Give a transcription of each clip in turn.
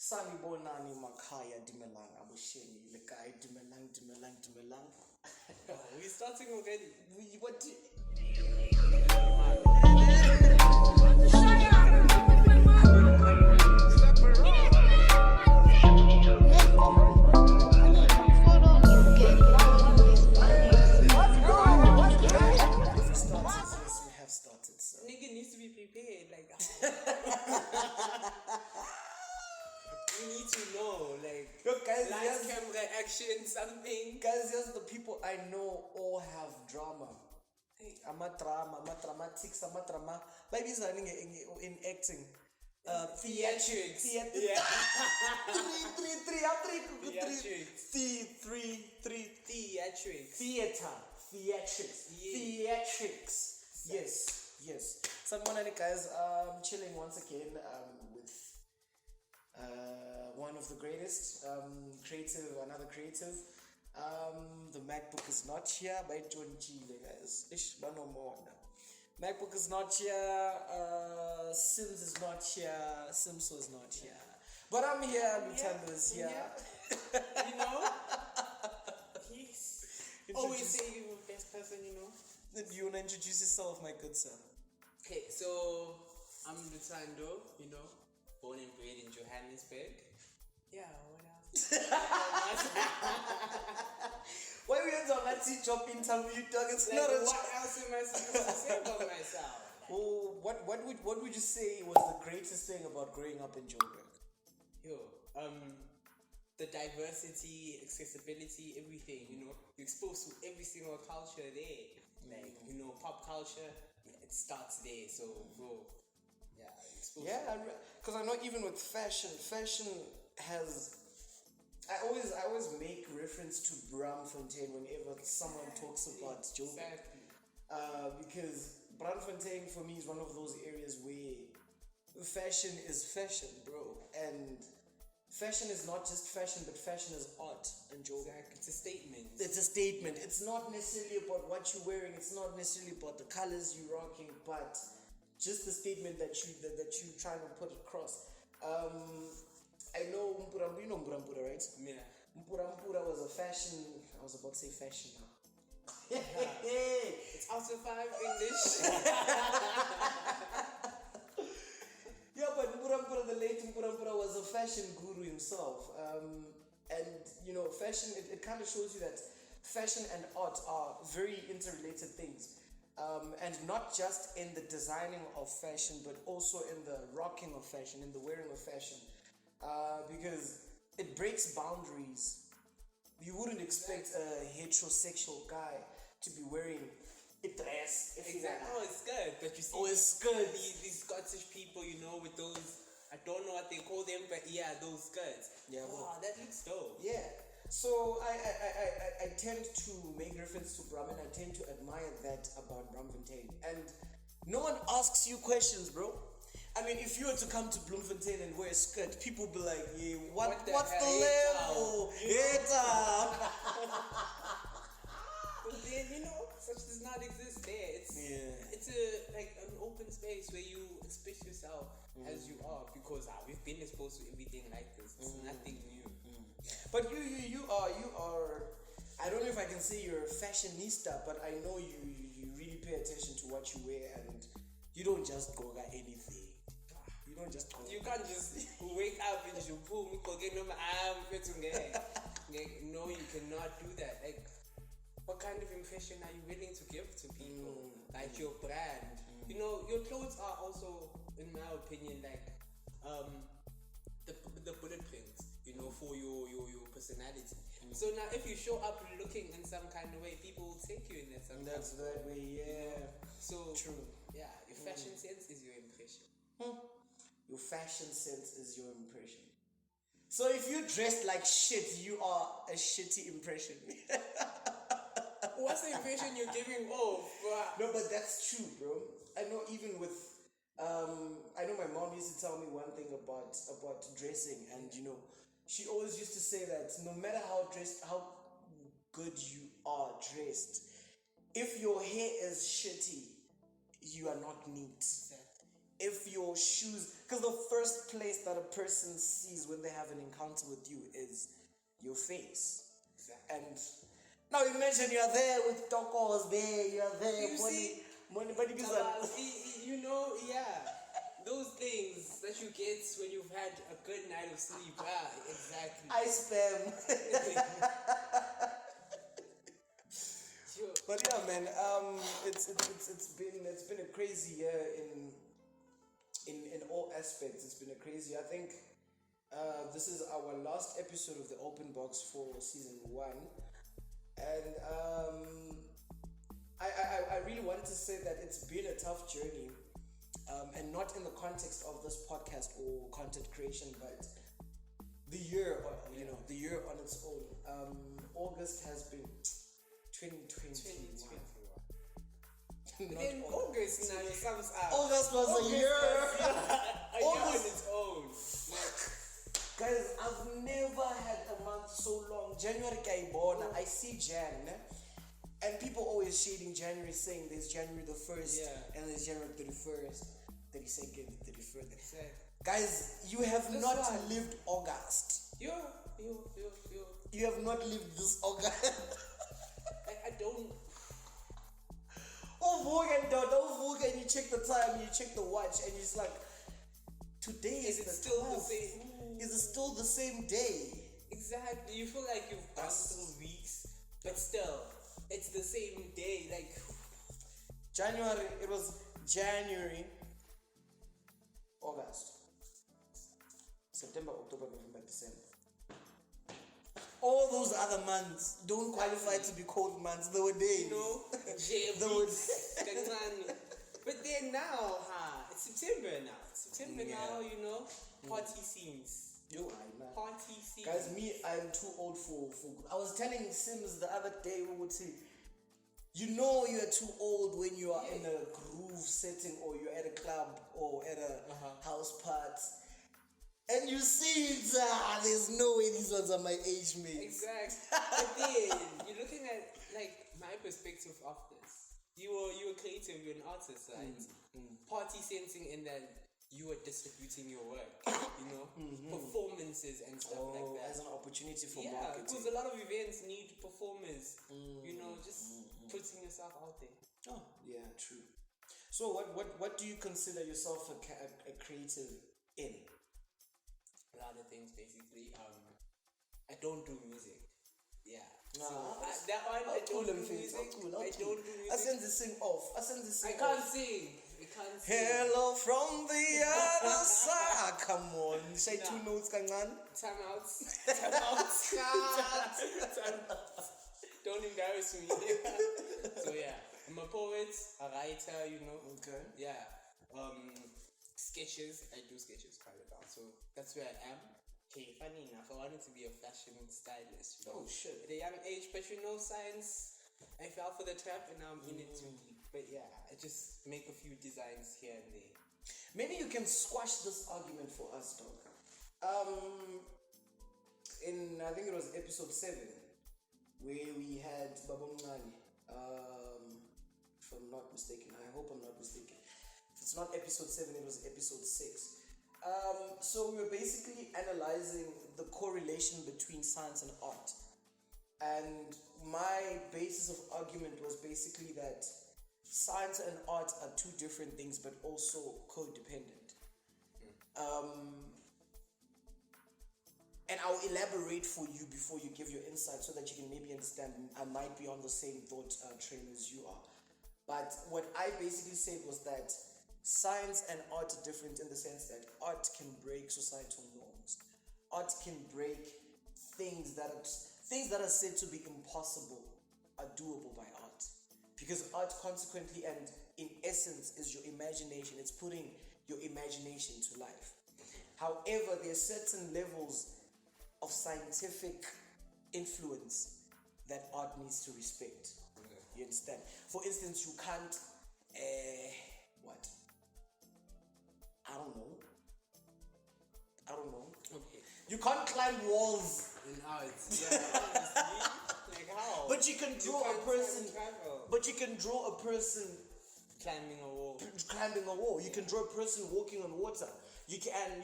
Sanibonani makhaya dimelang abusheni lekai dimelang. We're starting already. What? Yes, we have started. So. Nigga needs to be prepared. Like, you need to know, like, Look, guys, live yes, camera action, something. guys, yes, the people I know all have drama. Dramatics, drama. Maybe it's in acting. Theatrics. Theatrics. Yeah. Theatrics. Yes. So morning, guys. Chilling once again with one of the greatest another creative. The MacBook is not here by John G, guys. No more now. MacBook is not here. Sims is not here. Simso is not here. But I'm here. Luthando is here. You know? He's always saying you're the best person, you know? You want to introduce yourself, my good sir? Okay, so I'm Luthando, you know, born and bred in Johannesburg. Yeah, what else? Why we on that job interview, dog? It's like, not a what else am I supposed to say about myself? Oh, what would you say was the greatest thing about growing up in Joburg? Yo, the diversity, accessibility, everything, you know, you're exposed to every single culture there. Like, you know, pop culture, it starts there. So, bro, yeah, exposed. Yeah, because I know even with fashion has. I always make reference to Braamfontein whenever someone talks about Joburg. Exactly. Because Braamfontein for me is one of those areas where fashion is fashion, bro, and fashion is not just fashion, but fashion is art in Joburg. Exactly. It's a statement. It's a statement. It's not necessarily about what you're wearing. It's not necessarily about the colors you're rocking, but just the statement that you trying to put across. I know Mpura, you know Mpura, right? Yeah. Mpura was a fashion. I was about to say fashion now. It's also 5 English. Yeah, but Mpura, the late Mpura was a fashion guru himself. And you know, fashion, it kind of shows you that fashion and art are very interrelated things. And not just in the designing of fashion, but also in the rocking of fashion, in the wearing of fashion. Because it breaks boundaries. You wouldn't expect a heterosexual guy to be wearing a dress. Exactly. Oh, it's good. But you see, it's good. These Scottish people, you know, with those, I don't know what they call them, but yeah, those skirts. Yeah. Wow, that looks dope. Yeah. So I tend to make reference to Bram, and I tend to admire that about Braamfontein. And no one asks you questions, bro. I mean, if you were to come to Bloemfontein and wear a skirt, people be like, yeah, what's the level? But then, you know, such does not exist there. It's an open space where you express yourself as you are, because we've been exposed to everything like this. It's nothing new. But you are. I don't know if I can say you're a fashionista, but I know you really pay attention to what you wear, and you don't just go at anything. You can't just wake up and you boom, no, you cannot do that. Like, what kind of impression are you willing to give to people? Like your brand. You know, your clothes are also, in my opinion, like the bullet prints, you know, for your personality. So now if you show up looking in some kind of way, people will take you in that some That's kind of that way, yeah. You know? So true. Yeah, your fashion sense is your impression. Your fashion sense is your impression. So if you dress like shit, you are a shitty impression. What's the impression you're giving off? No, but that's true, bro. I know even with I know my mom used to tell me one thing about dressing, and you know, she always used to say that no matter how good you are dressed, if your hair is shitty, you are not neat. Exactly. if your shoes, because the first place that a person sees when they have an encounter with you is your face. Exactly. And now imagine you're there with tokos there, you're there, You see, money, you know, yeah. Those things that you get when you've had a good night of sleep. Ah, exactly. I spam. Sure. But yeah, man, it's been a crazy year in all aspects. It's been a crazy year. I think this is our last episode of the Open Box for season 1, and I really wanted to say that it's been a tough journey, and not in the context of this podcast or content creation, but the year, the year on its own. August has been 2021. But then August now comes out. August was a year. A year on its own. Guys, I've never had a month so long. January kaibona. I see Jan, and people always shading January, saying there's January the 1st, and there's January 31st, 32nd, 31st. Exactly. Guys, you have not lived August. You. You have not lived this August. I don't. And you check the time, you check the watch, and you're just like, today is it still 12th? the same? Is it still the same day? Exactly. You feel like you've gone through weeks, but still, it's the same day. Like January, it was January, August, September, October, November, December. All those other months don't qualify to be cold months. They were days. You know, but then now, it's September now. Now, you know, party scenes. Party scenes. Guys, me, I'm too old for. I was telling Sims the other day, we would say, you know, you're too old when you are in a groove setting, or you're at a club, or at a house party. And you see, there's no way these ones are my age mates. Exactly. But then you're looking at like my perspective of this. You were creative, you're an artist, right? Party sensing in that you are distributing your work, you know, performances and stuff like that. As an opportunity for marketing. Because a lot of events need performers. You know, just putting yourself out there. Oh, yeah, true. So what do you consider yourself a creative in? A lot of things, basically. I don't do music. Yeah. Nah, That one, I don't do music. I don't do music. I send this thing off. I can't sing. Hello from the other side. Come on. Say 2 notes, kancane. Time out. Don't embarrass me. So yeah, I'm a poet, a writer, you know. Okay. Yeah. Sketches. I do sketches quite a lot. So that's where I am. Okay, funny enough, I wanted to be a fashion stylist. You know? Oh shit. At a young age, but you know, science, I fell for the trap and now I'm in it too deep. But yeah, I just make a few designs here and there. Maybe you can squash this argument for us, dog. In I think it was episode 7, where we had Babomngani. If I'm not mistaken, I hope I'm not mistaken. If it's not episode 7, it was episode 6. So we were basically analyzing the correlation between science and art. And my basis of argument was basically that science and art are 2 different things, but also codependent. And I'll elaborate for you before you give your insight so that you can maybe understand. I might be on the same thought train as you are. But what I basically said was that science and art are different in the sense that art can break societal norms. Art can break things that are said to be impossible are doable by art. Because art consequently and in essence is your imagination. It's putting your imagination to life. However, there are certain levels of scientific influence that art needs to respect. You understand? For instance, you can't what? I don't know. Okay. You can't climb walls. In art. Yeah, honestly. Like how? But you can draw a person. But you can draw a person climbing a wall. climbing a wall. You can draw a person walking on water. You can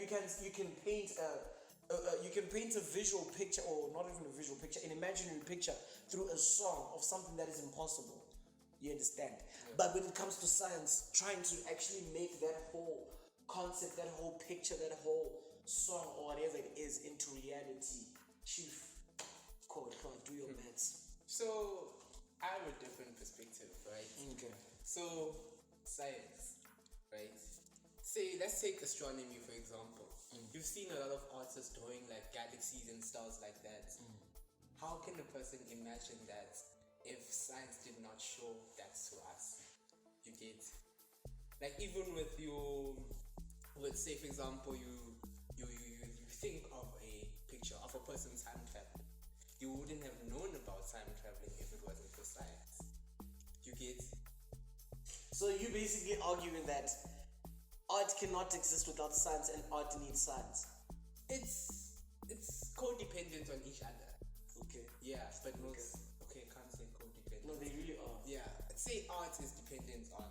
paint a visual picture, or not even a visual picture, an imaginary picture through a song of something that is impossible. You understand? Yeah. But when it comes to science, trying to actually make that whole concept, that whole picture, that whole song or whatever it is into reality, chief, do your maths. So I have a different perspective, right? Okay. So science, right? Say let's take astronomy for example. You've seen a lot of artists drawing like galaxies and stars like that. How can a person imagine that if science did not show that to us? You get? Like even with your, let's say for example, you think of a picture of a person time traveling. You wouldn't have known about time traveling if it wasn't for science. You get? So you basically arguing that art cannot exist without science and art needs science. It's codependent on each other. Okay. Yeah, but most can't say codependent. No, they really are. Yeah. I'd say art is dependent on,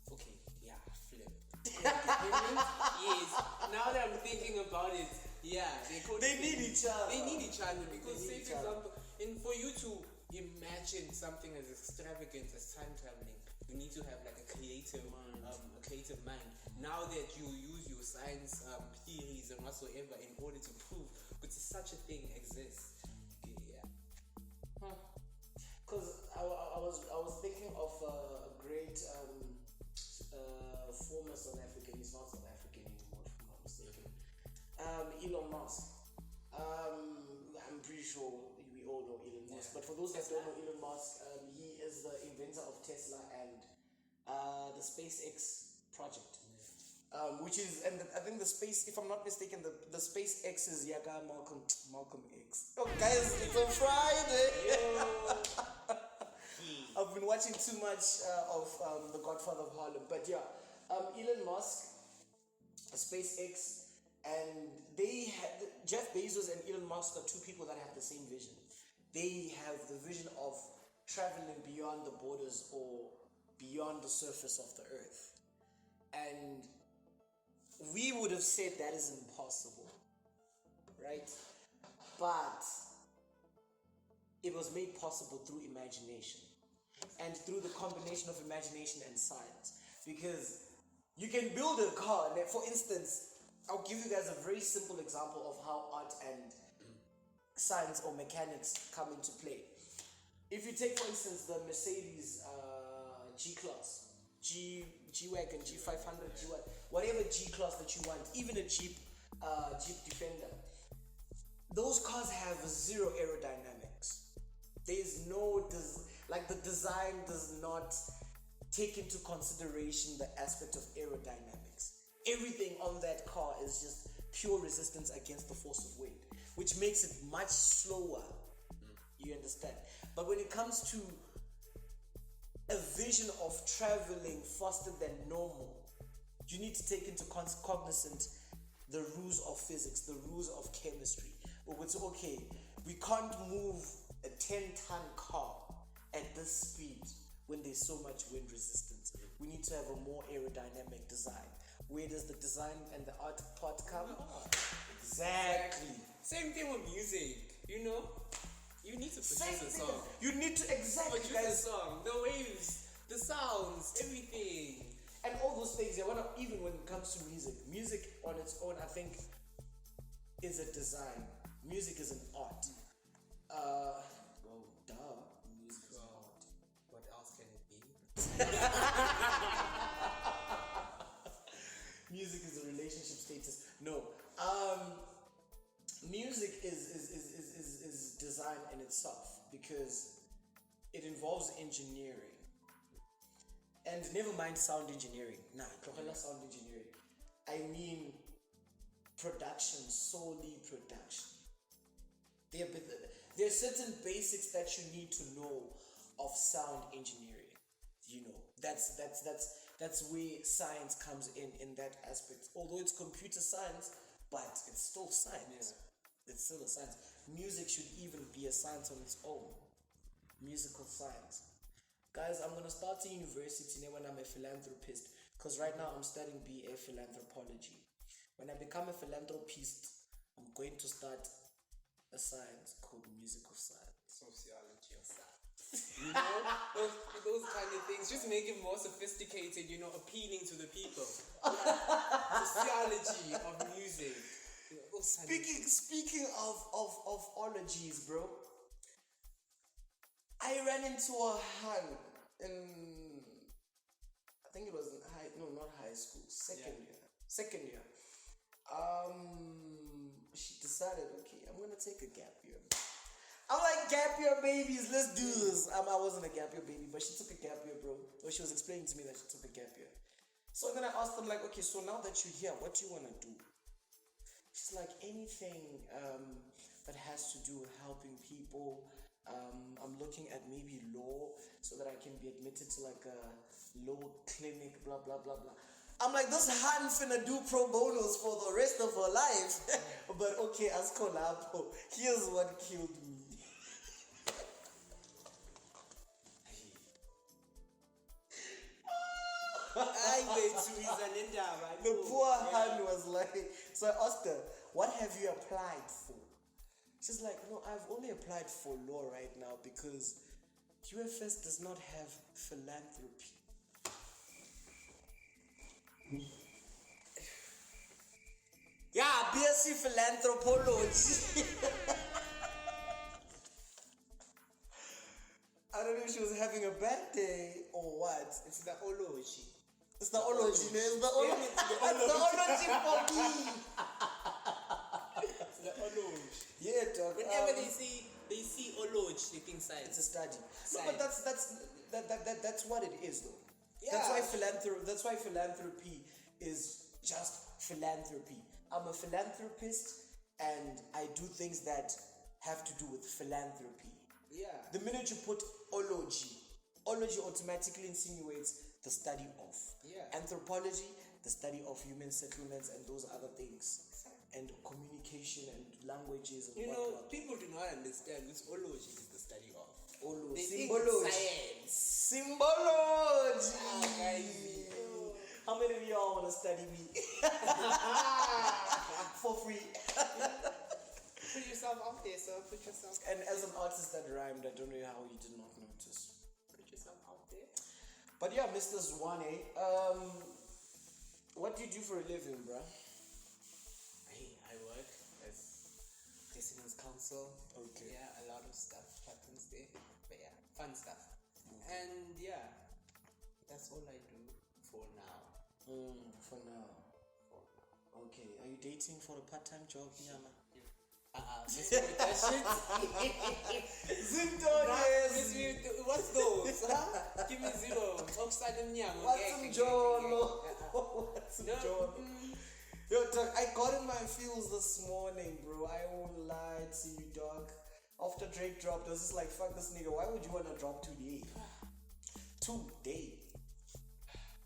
flip. Codependent? Yes. Now that I'm thinking about it, yeah, they need each other. They need each other because say for example, for you to imagine something as extravagant as time traveling, you need to have like a creative mind. Now that you use your science theories and whatsoever in order to prove that such a thing exists. Yeah. Because I was thinking of a great former South African. He's not South African anymore, if I'm not mistaken. Elon Musk. I'm pretty sure we all know Elon Musk. But for those that don't know Elon Musk, he is the inventor of Tesla and the SpaceX project. Which is, and I think the space, if I'm not mistaken, the SpaceX is Yaga Malcolm X. Oh, guys, it's on Friday. I've been watching too much of The Godfather of Harlem, but yeah, Elon Musk, SpaceX, and they had Jeff Bezos and Elon Musk are two people that have the same vision. They have the vision of traveling beyond the borders or beyond the surface of the earth, and we would have said that is impossible, right? But it was made possible through imagination and through the combination of imagination and science. Because you can build a car, and for instance, I'll give you guys a very simple example of how art and science or mechanics come into play. If you take, for instance, the Mercedes G-Class, G-Wagon, G500, whatever G-Class that you want, even a Jeep Defender, those cars have zero aerodynamics. There's no, the design does not take into consideration the aspect of aerodynamics. Everything on that car is just pure resistance against the force of weight, which makes it much slower. You understand? But when it comes to a vision of traveling faster than normal, you need to take into cognizance the rules of physics, the rules of chemistry. It's okay, we can't move a 10-ton car at this speed when there's so much wind resistance. We need to have a more aerodynamic design. Where does the design and the art part come? Exactly. Same thing with music, You need to produce a song. You need to produce a song. The waves, the sounds, everything. And all those things, even when it comes to music on its own, I think, is a design. Music is an art. Music is an art. What else can it be? Music is a relationship status. No. Music is design in itself because it involves engineering. And never mind sound engineering. Sound engineering. I mean production, solely production. There are certain basics that you need to know of sound engineering. That's where science comes in that aspect. Although it's computer science, but it's still science. Yeah. It's still a science. Music should even be a science on its own. Musical science. Guys, I'm gonna start to university now when I'm a philanthropist. Because right now I'm studying BA philanthropology. When I become a philanthropist, I'm going to start a science called music of science. Sociology of science. You know, those kind of things just make it more sophisticated, you know, appealing to the people. Sociology of music. You know, those kind of Speaking of ologies, bro, I ran into a hun in, I think it was in not high school, second year. She decided, okay, I'm gonna take a gap year. I'm like, gap year babies, let's do this. I wasn't a gap year baby, but she took a gap year, bro. Or she was explaining to me that she took a gap year. So then I asked them, like, okay, so now that you're here, what do you wanna do? She's like, anything that has to do with helping people. I'm looking at maybe law so that I can be admitted to like a law clinic, blah blah blah blah. I'm like, this hand finna do pro bonos for the rest of her life. But okay, as collabo, here's what killed me. The poor hand was like, so I asked her, what have you applied for? She's like, no, I've only applied for law right now because UFS does not have philanthropy. Yeah, BSc philanthropology. I don't know if she was having a bad day or what. It's the ology. It's the ology, man. It's the ology. It's the ology for me. It's the ology. Yeah, dog. Whenever they see ology, they think science. It's a study. No, Science. but that's what it is, though. Yeah. That's why philanthropy is just philanthropy. I'm a philanthropist, and I do things that have to do with philanthropy. Yeah. The minute you put ology automatically insinuates the study of. Yeah. Anthropology, the study of human settlements and those other things. And communication and languages and You know, whatnot. people do not understand this ology is the study of. They think Symbology. science. Symbology. Guys. How many of y'all want to study me? For free. Put yourself out there, sir. Put yourself. And as an artist that rhymed, I don't know how you did not notice. Put yourself out there. But yeah, Mr. Zwane, what do you do for a living, bruh? I work as Dissonance Council. Okay. Yeah, a lot of stuff happens there. But yeah, fun stuff. And yeah, that's all I do for now. For now. Okay. Are you dating for a part-time job, Nyama? Miss me with that shit. What's those? Huh? Give me zeros. Upside down, yeah. What's some Jolo? What's some Jolo? Yo, dog, I got in my feels this morning, bro. I won't lie to you, dog. After Drake dropped, I was just like, fuck this nigga. Why would you want to drop today? Today.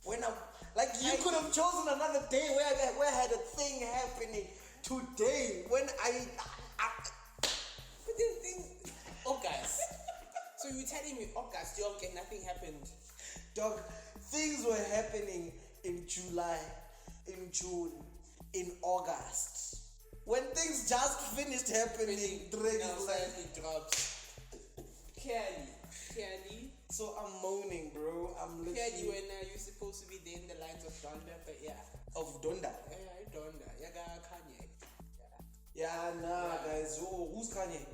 When I'm like, you could have chosen another day where I had a thing happening. Today, when But then thing, August. So you're telling me August, and nothing happened? dog, things were happening in July, in June, in August. When things just finished happening, Drake now is like, suddenly drops. Clearly. so I'm moaning, bro. I'm Clearly literally when you're supposed to be there in the lines of Donda, but yeah. of Donda. Yeah, Donda. Yeah, Kanye. Yeah, nah, guys. Oh, who's Kanye?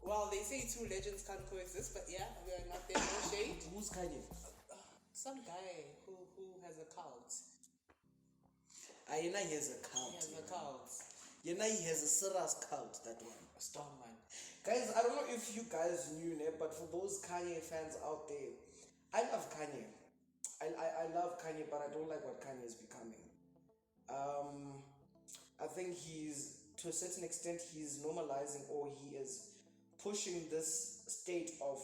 Well, they say two legends can't coexist, but yeah, we are not there, no shade. Who's Kanye? Some guy who has a cult. Yena he has a cult. He has a cult. Yena he has a serious cult, that one. A strong man. Guys, I don't know if you guys knew, but for those Kanye fans out there, I love Kanye. I love Kanye, but I don't like what Kanye is becoming. I think he's, to a certain extent, he's normalizing, or he is pushing this state of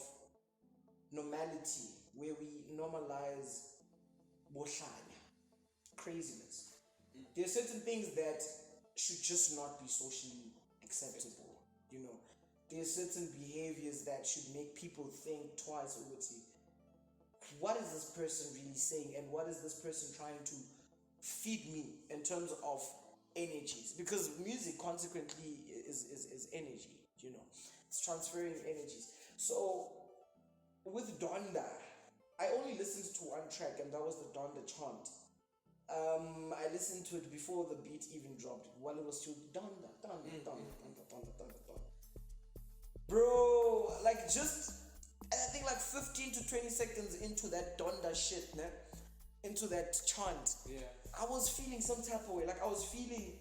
normality where we normalize boshanya, craziness. There are certain things that should just not be socially acceptable, you know. there's certain behaviors that should make people think twice over what is this person really saying, and what is this person trying to feed me in terms of energies, because music consequently is energy, it's transferring energies. So with Donda, I only listened to one track, and that was the Donda chant. I listened to it before the beat even dropped, while it was still Donda, Donda, Donda, Donda, Donda, Donda, Donda. Bro, like just, I think like 15 to 20 seconds into that Donda shit, ne? Into that chant, I was feeling some type of way. Like I was feeling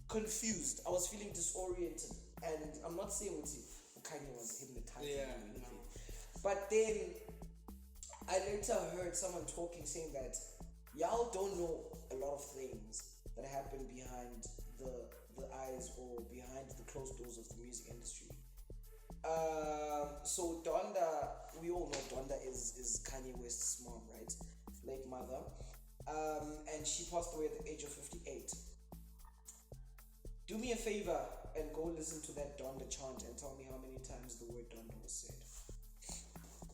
confused. I was feeling disoriented. And I'm not saying with Kanye was hypnotizing me or anything. But then I later heard someone talking, saying that y'all don't know a lot of things that happen behind the eyes or behind the closed doors of the music industry. So Donda, we all know Donda is Kanye West's mom, right? Late mother. And she passed away at the age of 58. Do me a favor and go listen to that Donda chant and tell me how many times the word Donda was said.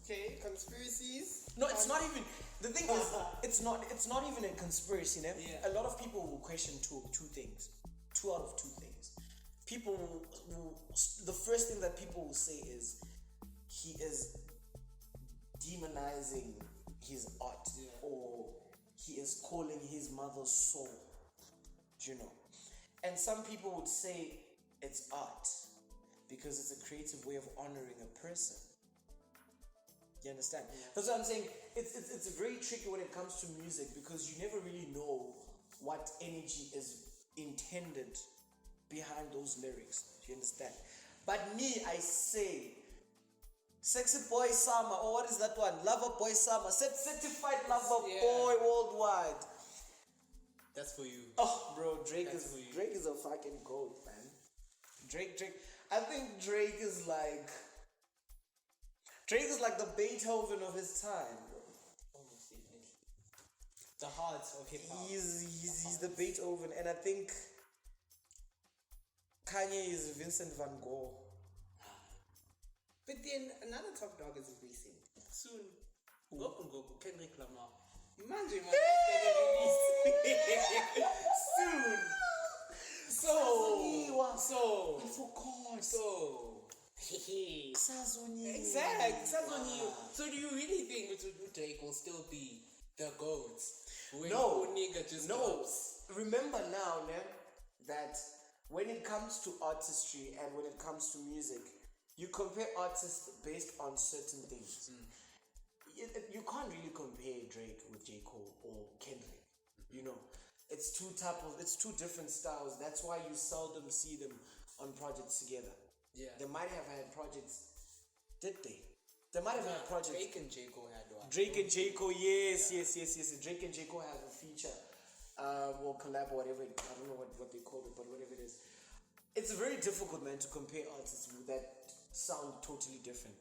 Okay, conspiracies. No, it's not even. The thing is, it's not even a conspiracy. A lot of people will question two things. 2 out of 2 things. People will, the first thing that people will say is he is demonizing his art, or he is calling his mother's soul, and some people would say it's art because it's a creative way of honoring a person. You understand? That's what I'm saying. It's very tricky when it comes to music, because you never really know what energy is intended behind those lyrics. Do you understand? But me, I say, Sexy Boy Summer, or what is that one? Lover Boy Summer, certified lover boy worldwide. That's for you. Oh, bro, Drake is a fucking goat, man. Drake. I think Drake is like the Beethoven of his time, bro. Almost definitely. The heart of hip hop. He's the Beethoven, and I think Kanye is Vincent van Gogh. But then another top dog is releasing soon. Go, Kendrick Lamar. Imagine when soon. So I forgot. Exactly. So do you really think Drake will still be the GOAT? No. Nigga just No. drops? Remember now, that when it comes to artistry and when it comes to music, you compare artists based on certain things. You can't really compare Drake with J. Cole or Kendrick. It's two different styles. That's why you seldom see them on projects together. Yeah. They might have had projects. Did they? They might have had projects. Drake and J. Cole had one. Drake and J. Cole, yes. Drake and J. Cole have a feature, or collab, or whatever. I don't know what they call it, but whatever it is. It's very difficult, man, to compare artists that sound totally different.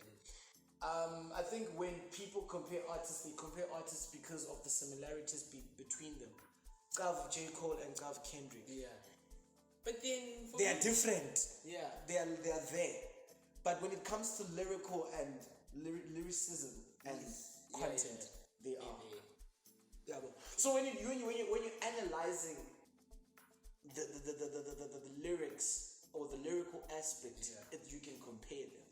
I think when people compare artists, they compare artists because of the similarities between them. Gav J. Cole and Gav Kendrick. Yeah. But then they are different. Yeah. They are there. But when it comes to lyrical and lyricism and content, they are. Yeah. So when you're analyzing the lyrics or the lyrical aspect, you can compare them.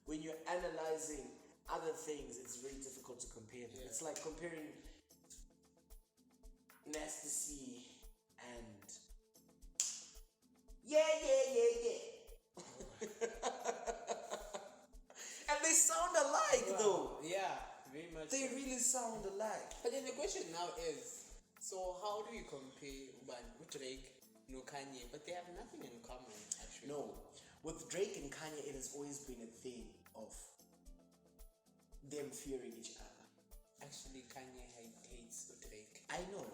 When you're analyzing other things, it's very difficult to compare them. It's like comparing Nasty C and and they sound alike, though. Yeah, very much. They really sound alike. But then the question now is, so how do you compare with Drake, Kanye? But they have nothing in common, actually. No, with Drake and Kanye, it has always been a thing of them fearing each other. Actually, Kanye hates Drake. I know.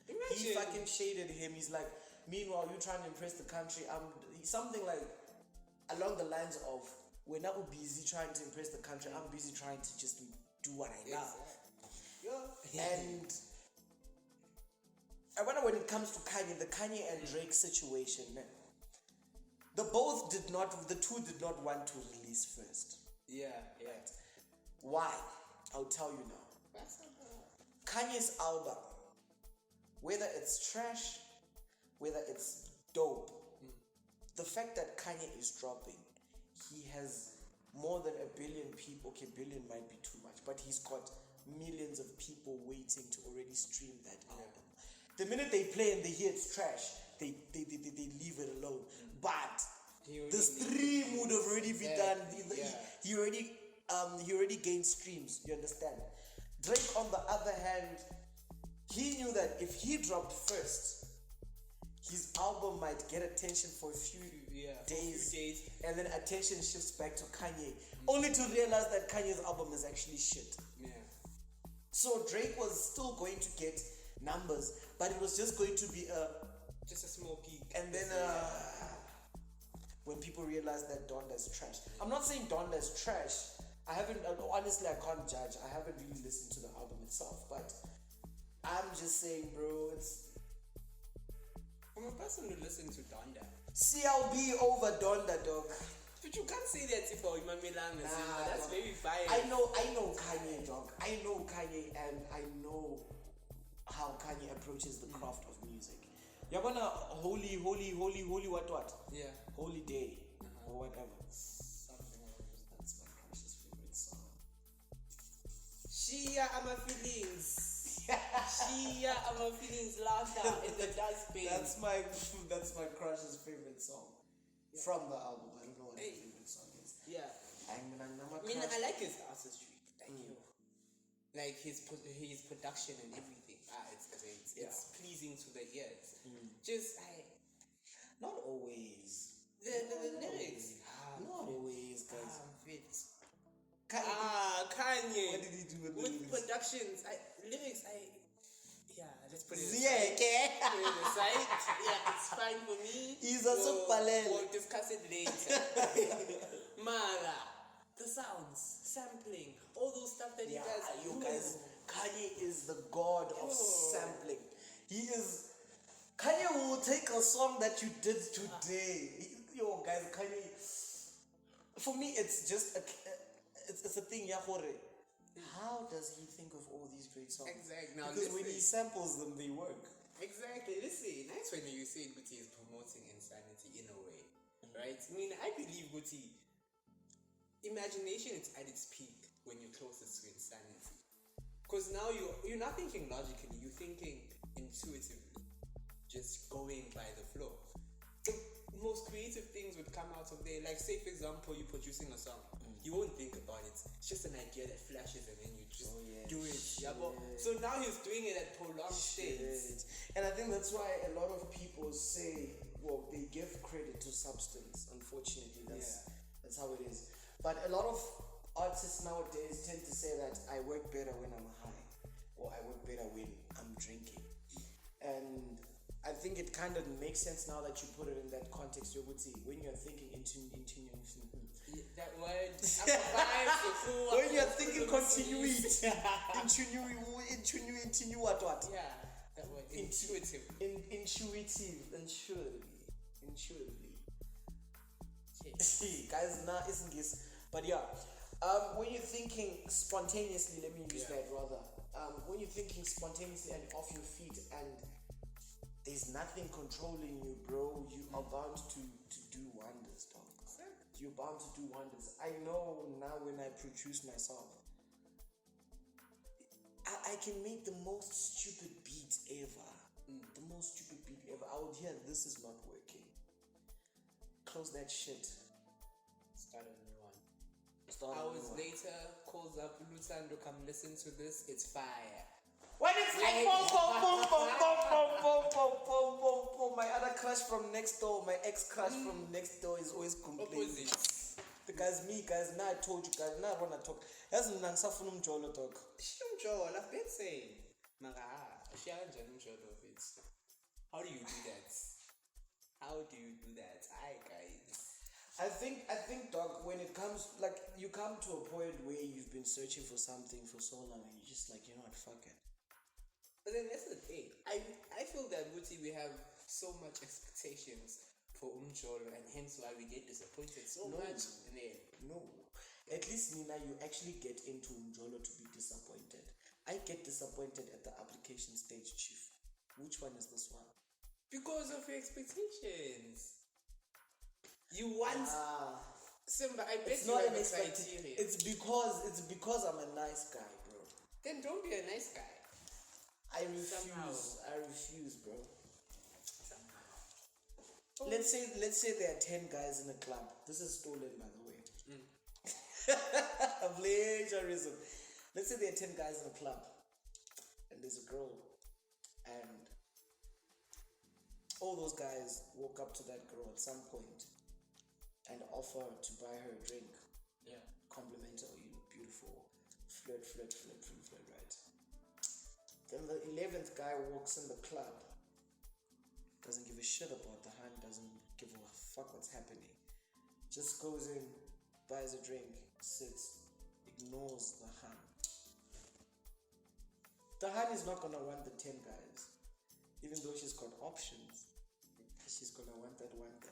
Imagine. He fucking shaded him. He's like, meanwhile, you trying to impress the country. Something like along the lines of, we're not busy trying to impress the country. I'm busy trying to just do what I love. Yeah. And I wonder when it comes to Kanye, the Kanye and Drake situation, man. The two did not want to release first. Yeah. Why? I'll tell you now. Kanye's album, whether it's trash, whether it's dope, the fact that Kanye is dropping, he has more than 1 billion people. Okay, billion might be too much, but he's got millions of people waiting to already stream that album. The minute they play and they hear it's trash, they leave it alone. But the stream would have already been done. He already gained streams. You understand? Drake, on the other hand, he knew that if he dropped first, his album might get attention for a few days, and then attention shifts back to Kanye, only to realize that Kanye's album is actually shit. Yeah. So Drake was still going to get numbers, but it was just going to be just a small peak. And then when people realized that Donda is trash, I'm not saying Donda is trash. I can't judge. I haven't really listened to the album itself, but I'm just saying, bro, it's. I'm a person who listens to Donda. CLB over Donda, dog. But you can't say that if Imamilang is that's very biased. I know Kanye, dog. I know Kanye, and I know how Kanye approaches the craft of music. You're gonna holy what? Yeah. Holy day or whatever. Something like that. That's my crush's favorite song. Shia Ama Feelings. Shia Ama Feelings laughter in the dustbin. That's my crush's favorite song from the album. I don't know what his favorite song is. Yeah. I like his artistry. Like his production and everything. It's great. It's pleasing to the ears. Not always. The lyrics. Not always, guys. Kanye. What did he do with the lyrics? lyrics? Productions, lyrics, let's put it aside. Put it aside. Yeah, it's fine for me. We'll discuss it later. Mara, the sounds, sampling, all those stuff that he does. You guys, Kanye is the god of sampling. Kanye will take a song that you did today. Guys, Kanye. For me, it's just it's a thing. How does he think of all these great songs? Exactly. Now, because when he samples them, they work. Exactly. Listen, that's when you say Guti is promoting insanity in a way, right? I believe Guti. Imagination is at its peak when you're closest to insanity, because now you're not thinking logically, you're thinking intuitively, just going by the flow. The most creative things would come out of there. Like, say for example, you're producing a song. You won't think about it. It's just an idea that flashes and then you just do it. So now he's doing it at prolonged states. And I think that's why a lot of people say, well, they give credit to substance. Unfortunately, that's how it is. But a lot of artists nowadays tend to say that I work better when I'm high, or I work better when I'm drinking. And I think it kind of makes sense now that you put it in that context. You would see when you're thinking that word. When you're thinking continuity, continue what? Yeah, that word. Intuitive. Intuitively. Guys, isn't this? But when you're thinking spontaneously, let me use that rather. When you're thinking spontaneously and off your feet, and there's nothing controlling you, bro, you are bound to do wonders, dog. You're bound to do wonders. I know now when I produce myself, I can make the most stupid beat ever. The most stupid beat ever. I would hear this is not working. Close that shit. Start a new one. Hours later, calls up Luthando, come listen to this. It's fire. When it's like boom, boom, boom, boom, boom, boom, boom, boom, boom, boom. My other crush from next door, my ex-crush from next door is always complaining. Opposites. Because now I told you guys, now I want to talk. That's an ansafun umjolo talk. Umjolo, I've been saying. How do you do that? How do you do that? Aye, guys. I think, dog, when it comes, like, you come to a point where you've been searching for something for so long and you're just like, you know what, fuck it. But then that's the thing. I feel that Guti, we have so much expectations, for umjolo, and hence why we get disappointed so No. much. And then, No. At least Nina, you actually get into Umjolo to be disappointed. I get disappointed at the application stage, Chief. Which one is this one? because of your expectations, you want Simba. I bet It's you not have an a expectation. criteria. It's because I'm a nice guy, bro. Then don't be a nice guy. I refuse. Somehow. I refuse, bro. Oh. Let's say there are 10 guys in a club. This is stolen, by the way. Plagiarism. Let's say there are 10 guys in a club, and there's a girl, and all those guys walk up to that girl at some point and offer to buy her a drink. Yeah. Compliment her, you look beautiful. Flirt, right? Then the 11th guy walks in the club, doesn't give a shit about the hand, doesn't give a fuck what's happening. Just goes in, buys a drink, sits, ignores the hand. The hand is not gonna want the 10 guys. Even though she's got options, she's gonna want that one guy.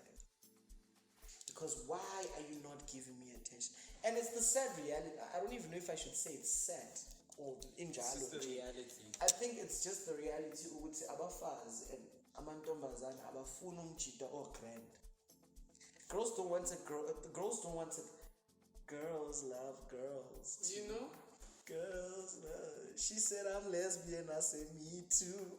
Because why are you not giving me attention? And it's the sad reality. I don't even know if I should say it's sad or in It's just the reality. I think it's just the reality ukuthi abafazi and amantombazane abafuna umjida grand. Girls don't want it. Girls don't want it. Girls love girls. Do you know? Girls love. She said I'm lesbian. I said me too.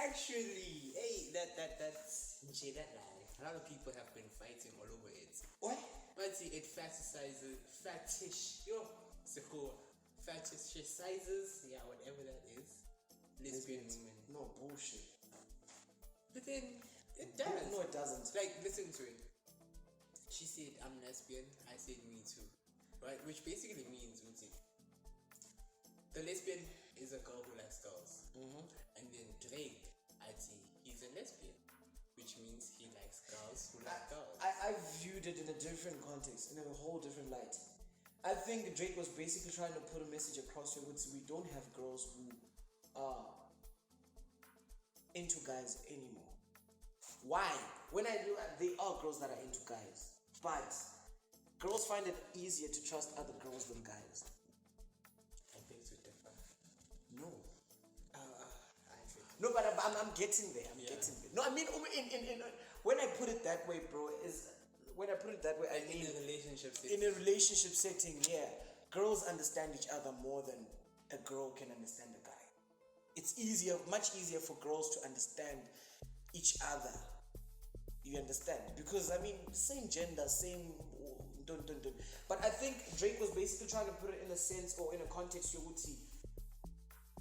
Actually, hey, that's that lie. A lot of people have been fighting all over it. What? But it fetishizes, yeah, whatever that is, lesbian women. No bullshit. But then it does. No, it doesn't. Like, listen to it. She said, I'm lesbian. I said, me too. Right? Which basically means, Uzi, the lesbian is a girl who likes girls. And then Drake, I'd say, he's a lesbian. Which means he likes girls who like girls. I viewed it in a different context, in a whole different light. I think Drake was basically trying to put a message across here, which we don't have girls who are into guys anymore. Why? When I do, there are girls that are into guys, but girls find it easier to trust other girls than guys. I think to differ. No. I think. No, but I'm getting there. I'm getting there. No, I mean, in when I put it that way, bro, when I put it that way, I mean in a relationship setting. in a relationship setting, yeah, girls understand each other more than a girl can understand a guy. It's easier, much easier for girls to understand each other. You understand? Because I mean, same gender, same dun. But I think Drake was basically trying to put it in a sense or in a context. You would see,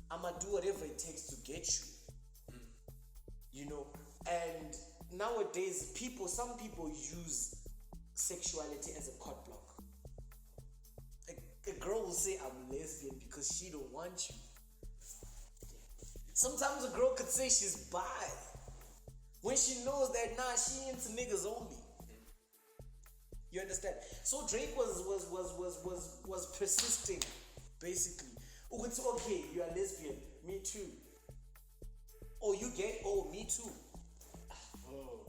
I'ma do whatever it takes to get you. You know, and nowadays some people use sexuality as a court block. A girl will say I'm lesbian because she don't want you. Sometimes a girl could say she's bi when she knows that she into niggas only. You understand? So Drake was persisting, basically. Okay, you are lesbian, me too. Oh, you gay? Oh, me too. Oh.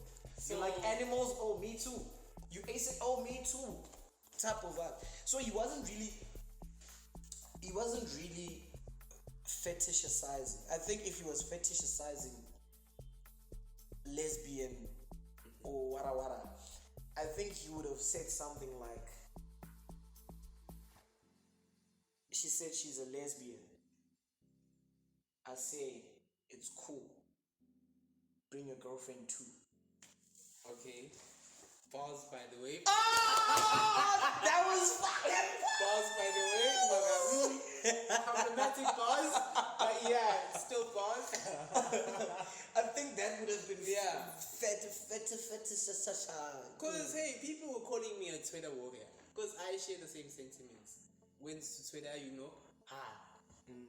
You like animals? Oh, me too. You ace it? Oh, me too. Type of vibe. So he wasn't really fetishizing. I think if he was fetishizing lesbian or wara, I think he would have said something like, she said she's a lesbian. I say, it's cool. Bring your girlfriend too. Okay. Pause, by the way. That was fucking Pause, by the way. Problematic pause. But yeah, still pause. I think that would have been Because, hey, people were calling me a Twitter warrior. Because I share the same sentiments. Went to Twitter,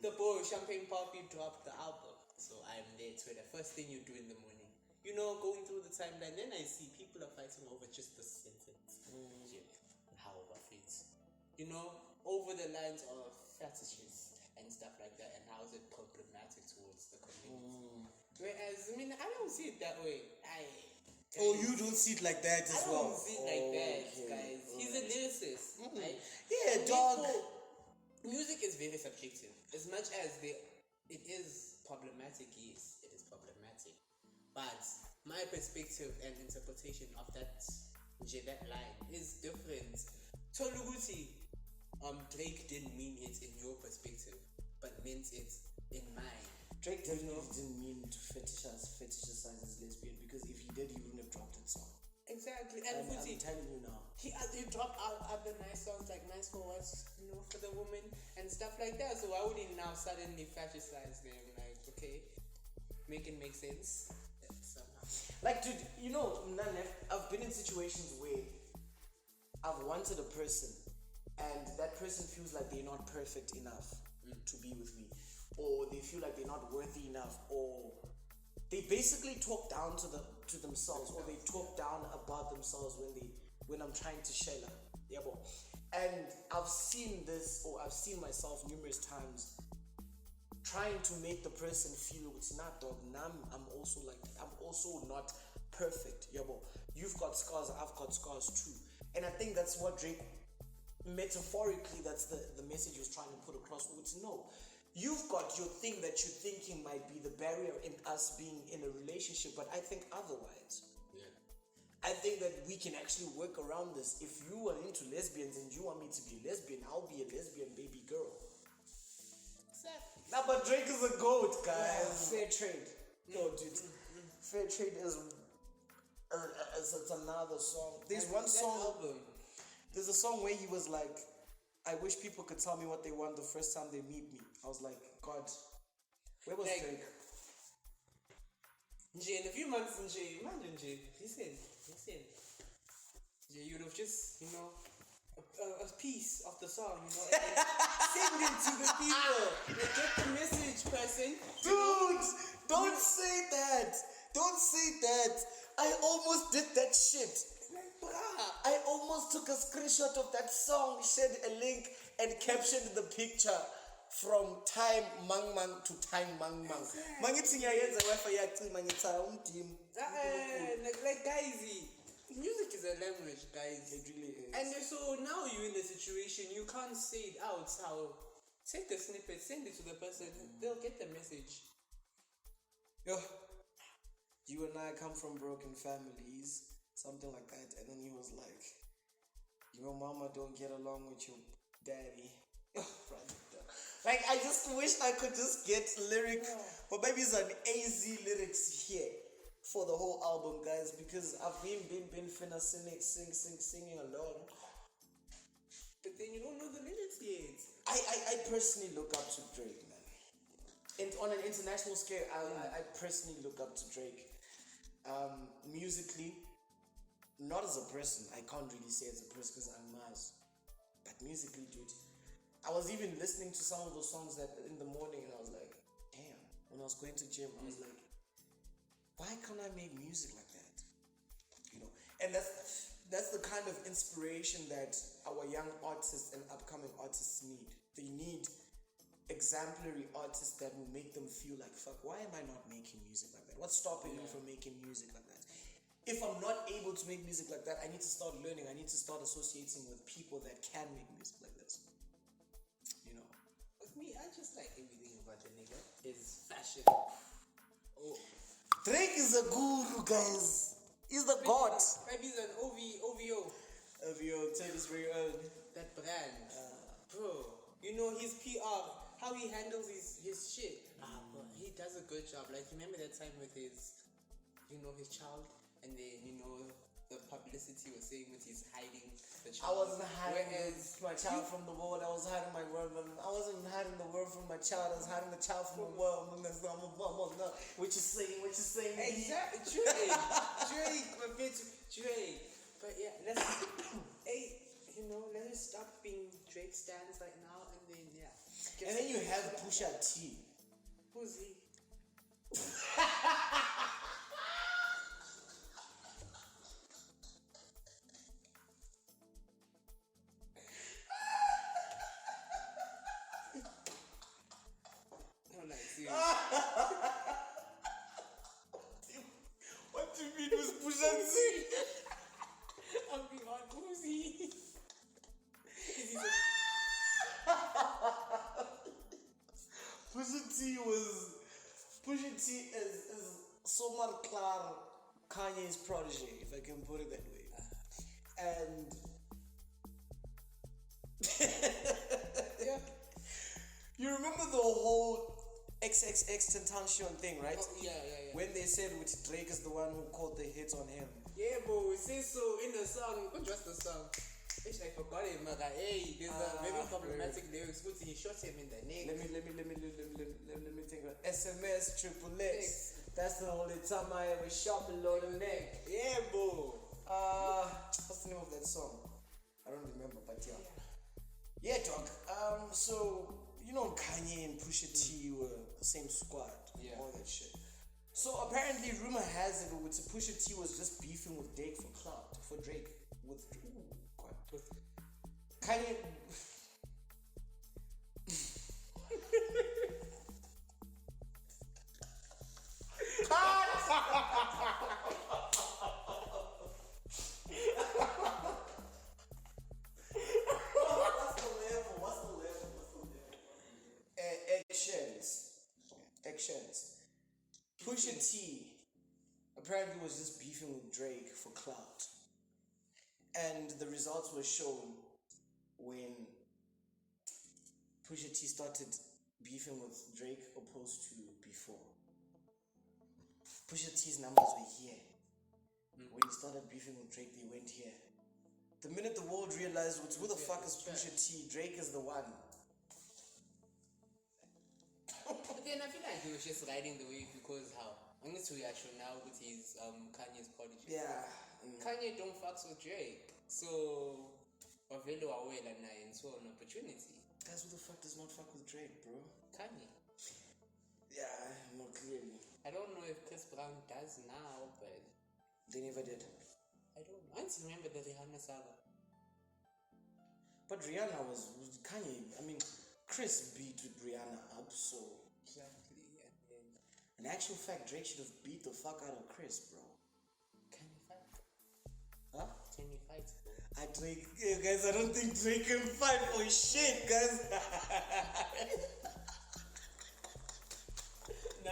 the boy Champagne Poppy dropped the album. So I'm there, Twitter. First thing you do in the morning. Going through the timeline. Then I see people are fighting over just the sentence. However fits. Over the lines of fetishes and stuff like that. And how is it problematic towards the community? Whereas, I mean, I don't see it that way. Oh, you don't see it like that as I well. don't see it like that, Okay. guys. He's a lyricist. Right? Yeah, And dog. Music is very subjective. As much as it is problematic, yes, it is problematic. But my perspective and interpretation of that line is different. Toluguti, Drake didn't mean it in your perspective, but meant it in mine. Drake definitely didn't mean to fetishize his lesbian, because if he did, he wouldn't have dropped that song. Exactly, and I'm telling you now. he dropped out other nice songs like "Nice for What," for the woman and stuff like that. So why would he now suddenly fetishize them? Like, okay, make it make sense somehow. Like, dude, Nane, I've been in situations where I've wanted a person, and that person feels like they're not perfect enough to be with me, or they feel like they're not worthy enough, or they basically talk down to themselves, or they talk down about themselves when I'm trying to share them. Yeah, bro. And I've seen this, or I've seen myself numerous times trying to make the person feel it's not, dog. I'm also like that. I'm also not perfect. Yeah, bro. You've got scars, I've got scars too. And I think that's what Drake, metaphorically, that's the message he was trying to put across. It's no. You've got your thing that you're thinking might be the barrier in us being in a relationship, but I think otherwise. Yeah. I think that we can actually work around this. If you are into lesbians and you want me to be a lesbian, I'll be a lesbian baby girl. Exactly. Nah, but Drake is a goat, guys. Fair trade. No, dude. Fair trade is it's another song. There's one song. Album. There's a song where he was like, I wish people could tell me what they want the first time they meet me. I was like, God, where was Like, Drake? In a few months, imagine, listen. You'd have just, a piece of the song, and then send it to the people. Like, get the message, person. Dude, don't say that. Don't say that. I almost did that shit. Like, bruh. I almost took a screenshot of that song, shared a link, and captioned the picture from time mang mang to time mang mang. Mangithi ngiyayenza Wi-Fi yacima ngithi umdim. Like guys, music is a language, guys. It really is. And so now you're in a situation you can't say it out. So take the snippet, send it to the person. They'll get the message. Yo, you and I come from broken families, something like that. And then he was like, your mama don't get along with your daddy. Like, I just wish I could just get lyrics, but maybe it's an AZ lyrics here for the whole album, guys, because I've been finna singing along. But then you don't know the lyrics yet. I personally look up to Drake, man. And on an international scale, I personally look up to Drake. Musically, not as a person. I can't really say as a person because I'm Mars. But musically, dude, I was even listening to some of those songs that in the morning, and I was like, damn. When I was going to gym, I was like, why can't I make music like that? And that's the kind of inspiration that our young artists and upcoming artists need. They need exemplary artists that will make them feel like, fuck, why am I not making music like that? What's stopping me from making music like that? If I'm not able to make music like that, I need to start learning. I need to start associating with people that can make music like this. With me, I just like everything about the nigga. His fashion. Drake is a guru, guys. He's the god. Maybe he's an OVO. OVO, Taylor's very own. That brand. Bro, his PR, how he handles his shit. Bro, he does a good job. Like, remember that time with his child? And then, the publicity was saying that he's hiding the child. I wasn't hiding my child from the world. I was hiding my world. I wasn't hiding the world from my child. I was hiding the child from the world. What you saying? Exactly. Drake, my bitch. Drake. But yeah, let's stop being Drake stands right now, and then And then you have Pusha T. Who's he? I'm being on Uzi. Pusha T is Somar Klar, Kanye's protege, if I can put it that way. And Yeah. you remember the whole XXX Tentacion thing, right? Oh, yeah. When they said which Drake is the one who called the hits on him. Yeah, bro, it says so in the song. What was the song? Ish, I forgot it, man. Hey, there's a very problematic lyrics. Good, he shot him in the neck. Let me think of SMS triple X. That's the only time I ever shot below the neck. Yeah, bro. What's the name of that song? I don't remember, but yeah. Yeah, dog. So you know Kanye and Pusha T were the same squad. Yeah. All that shit. So apparently, rumor has it that Pusha T was just beefing with Drake for clout, for Drake with Kanye. What's the level? Actions. Pusha T apparently was just beefing with Drake for clout. And the results were shown when Pusha T started beefing with Drake opposed to before. Pusha T's numbers were here. When he started beefing with Drake, they went here. The minute the world realized, who the fuck is Pusha T? Drake is the one. But then I feel like he was just riding the wave because how? I'm going to reaction now with his Kanye's prodigy. Yeah. Kanye don't fucks with Drake. So Vavelo awela naye and so an opportunity. Guys, who the fuck does not fuck with Drake, bro? Kanye. Yeah, not clearly. I don't know if Chris Brown does now, but They never did. I don't know. I just remember the Rihanna saga. But Rihanna was Kanye. I mean, Chris beat Rihanna up, so. Exactly, yeah. In actual fact, Drake should have beat the fuck out of Chris, bro. Can you fight? Huh? Can you fight? Guys, I don't think Drake can fight for shit, guys. Nah.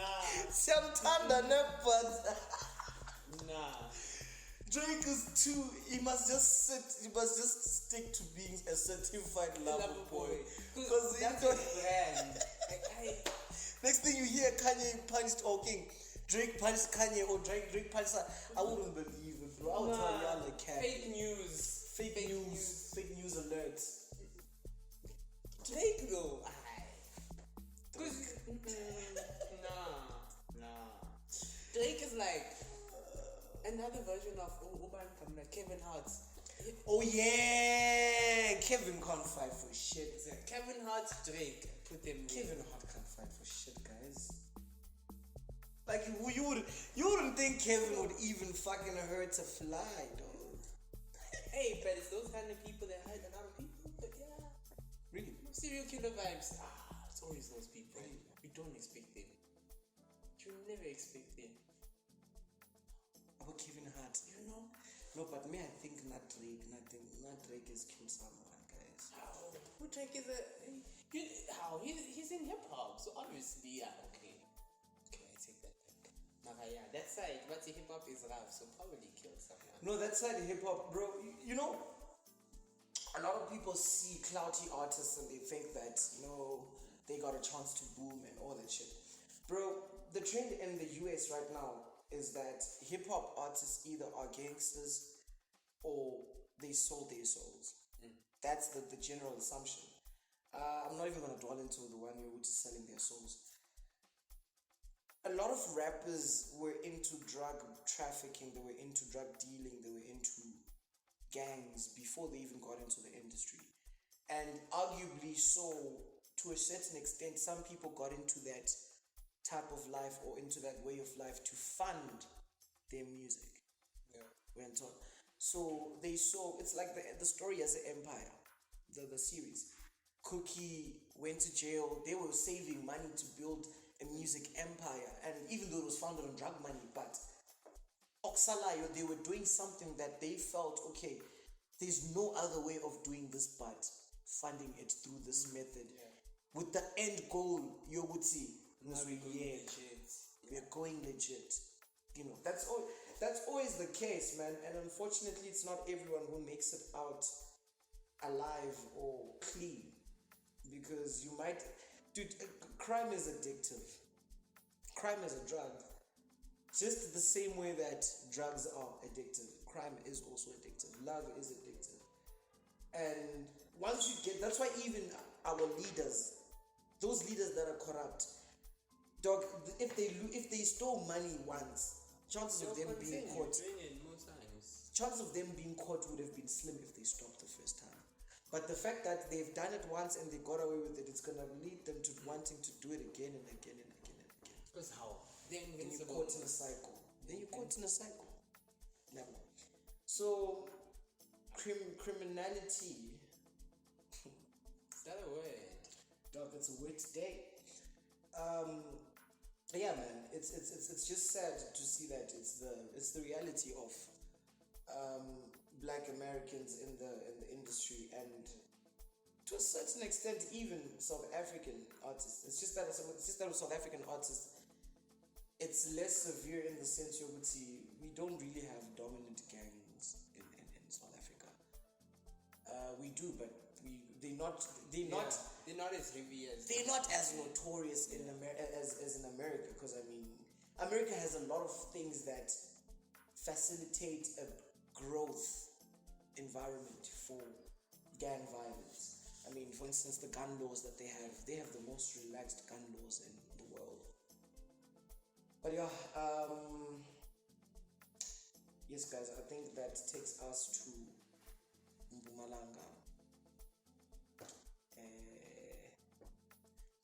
Sometimes but Nah. Drake is too. He must just stick to being a certified lover boy. Because that's his brand. next thing you hear Kanye punched Drake punched Kanye or Drake punched. I wouldn't believe it, bro. I'll tell y'all the cat. Fake news. Fake news alerts. Drake though. Cause nah. Drake is like another version of Kevin Hart. Oh yeah, Kevin can't fight for shit. Kevin Hart, Drake, put them. Kevin Hart can't fight for shit, guys. Like you wouldn't think Kevin would even fucking hurt to fly, dog. Hey, but it's those kind of people that hurt a lot of people. But yeah, Really? serial killer vibes. It's always those people. We don't expect them. You never expect them. About Kevin Hart, You know no, but me, I think not Drake. Not Drake has killed someone, guys. how? Who Drake is he's in hip hop, so obviously okay, I take that back. Yeah, that side, but hip hop is rap, so probably killed someone. No, that side of hip hop, bro. You know, a lot of people see clouty artists and they think that they got a chance to boom and all that shit, bro. The trend in the US right now is that hip hop artists either are gangsters or they sold their souls. That's the general assumption. I'm not even gonna dwell into the one which is selling their souls. A lot of rappers were into drug trafficking, they were into drug dealing, they were into gangs before they even got into the industry. And arguably so, to a certain extent, some people got into that type of life or into that way of life to fund their music. Yeah. Went on. So they saw, it's like the story as an empire, the series. Cookie went to jail, they were saving money to build a music empire, and even though it was founded on drug money, but okusalayo, they were doing something that they felt, okay, there's no other way of doing this but funding it through this method. With the end goal, you would see, we're going legit. You know, that's always the case, man. And unfortunately, it's not everyone who makes it out alive or clean. Because you might, dude, crime is addictive. Crime is a drug. Just the same way that drugs are addictive, crime is also addictive. Love is addictive. And once you get, that's why even our leaders, those leaders that are corrupt, dog, if they stole money once, chances of them being caught would have been slim if they stopped the first time. But the fact that they've done it once and they got away with it, it's gonna lead them to wanting to do it again and again and again and again. Because how? Then you're caught in a cycle. Never. So, criminality. Is that a word? Dog, it's a word today. Yeah, man. It's just sad to see that it's the reality of Black Americans in the industry, and to a certain extent even South African artists. It's just that with South African artists, it's less severe in the sense you would see we don't really have dominant gangs in South Africa. We do, but they're not as heavy as, they're not as notorious in as in America, because I mean America has a lot of things that facilitate a growth environment for gang violence. I mean, for instance, the gun laws that they have the most relaxed gun laws in the world. But yeah, yes guys, I think that takes us to Mpumalanga.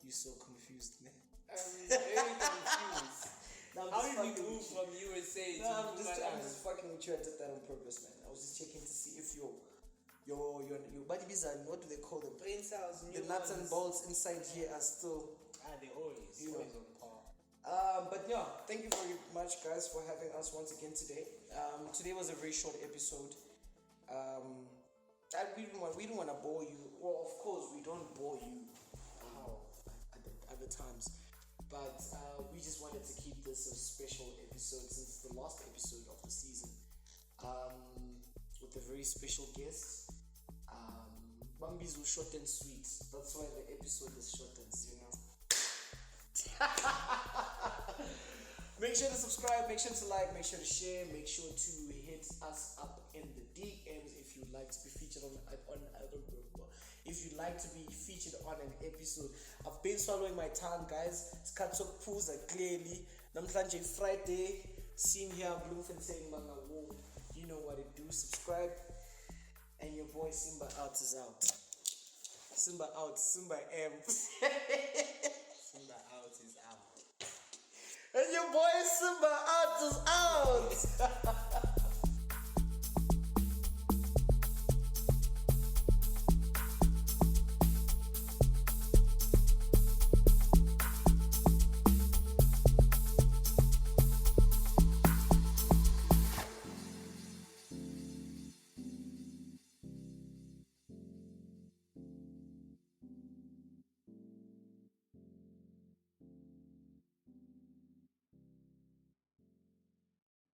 You're so confused, man. I'm very confused. How did we move from USA to I'm Mpumalanga? just fucking with you. I did that on purpose, man. I was just checking to see if your body bizarre, what do they call them? Brain cells, The nuts and bolts inside here are still. They always on par. But yeah, thank you very much, guys, for having us once again today. Today was a very short episode. We didn't want to bore you. Well, of course, we don't bore you at the times, but we just wanted to keep this a special episode since it's the last episode of the season, with a very special guest. Bambi's short and sweet. That's why the episode is short and sweet. Make sure to subscribe, make sure to like, make sure to share, make sure to hit us up in the DMs if you'd like to be featured on if you'd like to be featured on an episode. I've been swallowing my tongue, guys. Skatso Puza clearly. Namhlanje Friday. Seen here Bloemfontein Manga Woo. You know what it do. Subscribe. And your boy Simba out is out. Simba out. Simba M. Simba out is out. And your boy Simba out is out.